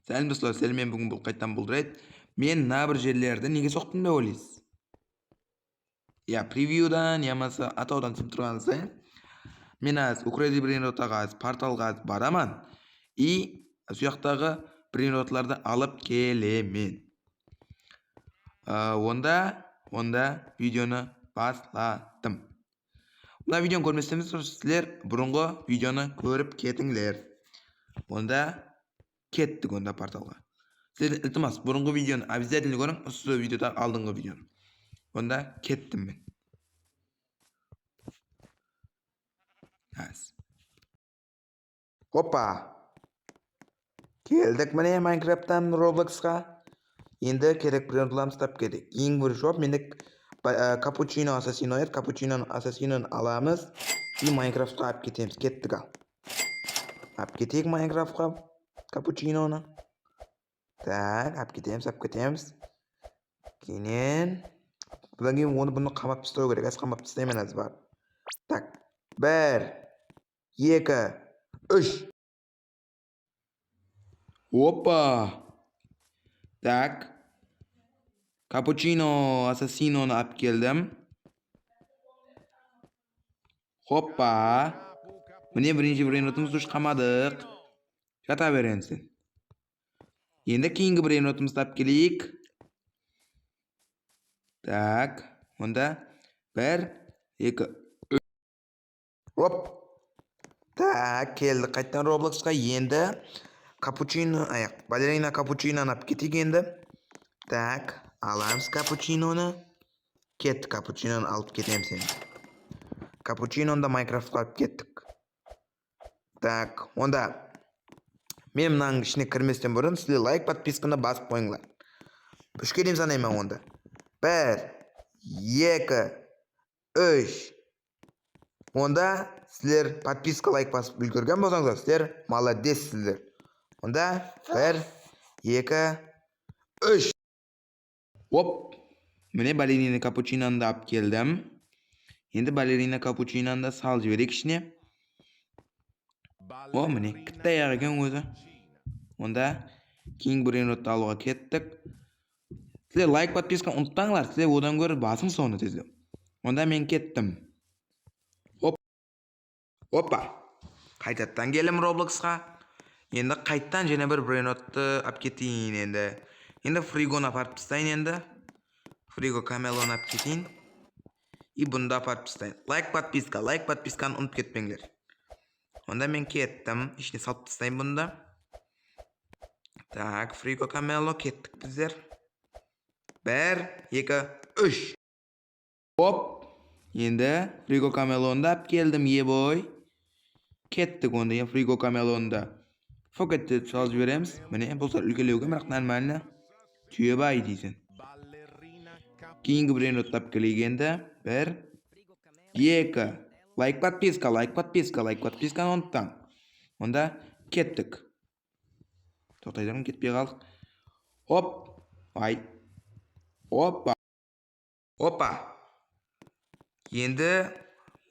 Сәлем достар, сәлем, мен бүгін бұл қайттан болдырайды. Мен на бір жерлерді неге соқтым деп ойлайсыз? Я превьюдан, ямаса атаудан түсіп тұрғаныңызда, мен аз Украина брейнротаға аз порталға аз бараман. И сұяқтағы брейнротларды алып келемен. Онда видеоны басладым. Мына видеоны көрмесеңіз, сіздер бұрынғы видеоны көріп кетіңдер. Онда кеттік онда порталға. Сіздер iltimos бұрынғы видеоны обязательно көрің, осы видеода алдыңғы видеоны. Онда кеттім мен. Hoppa. Келдік міне Майнкрафттан Robloxқа. Енді керек брендламыз тап керек. Ең бір жоп, мендік капучино ассасино еді. Капучиноны ассасиноны аламыз. И Майнкрафтқа алып кетеміз. Кеттік ал. Алып кетейік Майнкрафтқа капучиноны. Так, алып кетеміз. Кейінен бұдан кейін бұны қамап тастау керек. Аз қамап тастаймын аз бар. Так, 1, 2, 3. Опа. Так. Капучино ассасиноны алып келдім. Хоппа. Міне бірінші брейнротымызды ұшқамадық. Жата беренсің. Енді кейінгі брейнротымызды алып келейік. Так. Онда 1, 2, 3. Оп. Так, келді қайттан Robloxқа. Енді капучино, балерина капучиноны алып кетейік енді. Так, аламыз капучиноны. Кет капучиноны алып кетеміз енді. Капучиноны Майнкрафтқа алып кеттік. Так, онда мен мынаның ішіне кірместен бұрын сіздер лайк, подписканы басып қойыңдар. Үшке дейін санаймын онда. 1, 2, 3. Онда сіздер подписка, лайк басып үлгерген болсаңыздар, сіздер молодецсіздер. Онда 1, 2, 3. Оп. Міне балерина капучиноны да алып келдім. Енді балерина капучиноны да салып жіберейік ішіне. О, міне кітті аяқ екен өзі. Онда кейінгі брейнротты алуға кеттік. Сіздер лайк, подписканы ұмытпаңдар. Сіздер одан көріп басың соны тезлеп. Онда мен кеттім. Опа. Қайтаттан келім Robloxқа. Енді қайттан және бір брейнротты алып кетейін енді. Енді фригоны апарып тастайын енді. Фриго камелоны алып кетейін. И бұнда апарып тастайын. Лайк, подписканы ұмытып кетпеңдер. Онда мен кеттім. Ішіне салып тастайын бұнда. Так, фриго камело кеттік біздер. 1, 2, 3. Оп. Енді фриго камелоны да алып келдім, ебой. Кеттік онда, фриго камелоны да. Фокетті салып жібереміз. Міне, болса үлгелеуге, бірақ нормально. Түйе бай дейсің. Кейінгі брейнротты алып келейік енді. 1, 2. Лайк, подписканы ұмытпаң. Онда кеттік. Тоқтайдырмын, кетпей қалдық. Оп. Ай. Опа. Енді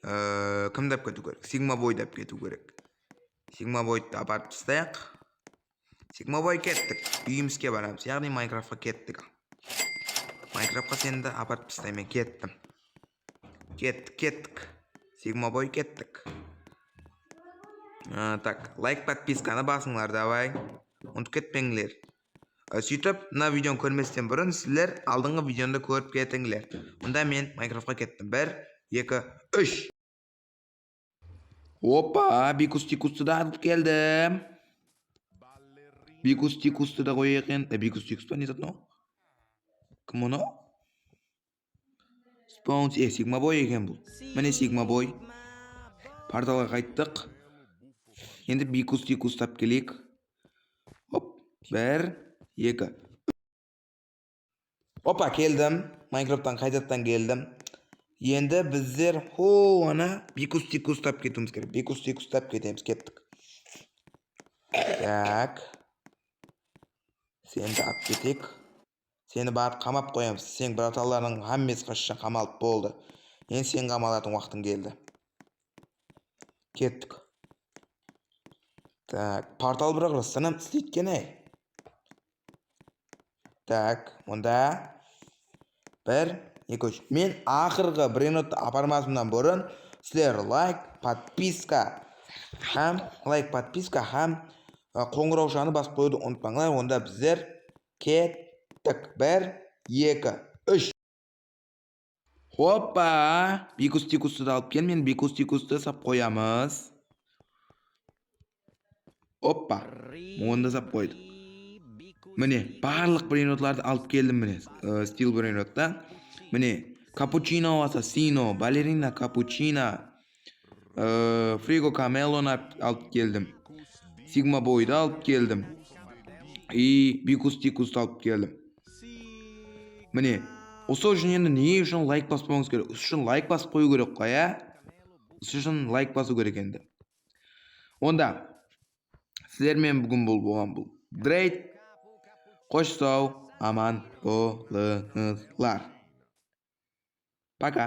кімді алып кету керек? Сигмабойды алып кету керек. Сигмабойды апарып тастайық. Сигмабой кеттік. Үйімізге барамыз. Яғни Майнкрафтқа кеттік. Майнкрафтқа сені апарып тастаймын. Кеттім. Кеттік. Сигмабой кеттік. Так, лайк, подписканы басыңлар, давай. Ұмытып кетпеңдер. Сөйтіп, мына видеоны көрместен бұрын сіздер алдыңғы видеоны көріп кетіңдер. Онда мен Майнкрафтқа кеттім. 1, 2, 3. Опа, бикус-тикусты да алып келдім. Бикус-тикусты да қойайық енді. Бикус-тикус па не зат мынау? Кім оны? Спаунс, Сигмабой екен бұл. Міне Сигмабой. Порталға қайттық. Енді бикус-тикусты алып келейік. Оп, 1, 2. Опа, келдім. Майнкрафттан қайтаттан келдім. Енді біздер ана бикус-тикусты алып кетуіміз керек. Бикус-тикусты алып кетеміз, кеттік. Так. Сені алып кетейік. Сені барып қамап қоямыз. Сен браталарының хаммес қашша қамалып болды. Енді сен қамалатын уақытың келді. Кеттік. Так, портал бірақ растанам істейткен әй. Так, onda 1, 2, 3. Men oxirgi brendni aparmasimdan burun sizlar like, подписка ham qo'ng'iroqchani bosib qo'yishni unutmanglar. Onda bizlar ketdik. 1, 2, 3. Hoppa! Bikus-tikusni olib kel. Men bikus-tikusni sap qo'yamiz. Hoppa. Onda sap qo'ydim. Mana barliq brendlarni olib keldim mana. Stil brenddan. Mana cappuccino assassino, ballerina cappuccino, frigo cameloni olib keldim. Sigma boy'da olib keldim. Bikus-tikusni olib keldim. Mana o'sha uchun endi nega uchun like bosmangiz kerak? O'sha uchun like bosib qo'yish kerak qo'ya. O'sha uchun like bosib kerak endi. Onda sizlar men bugun bo'lgan bu Drake qo'shsov aman bo'lingizlar. Пока.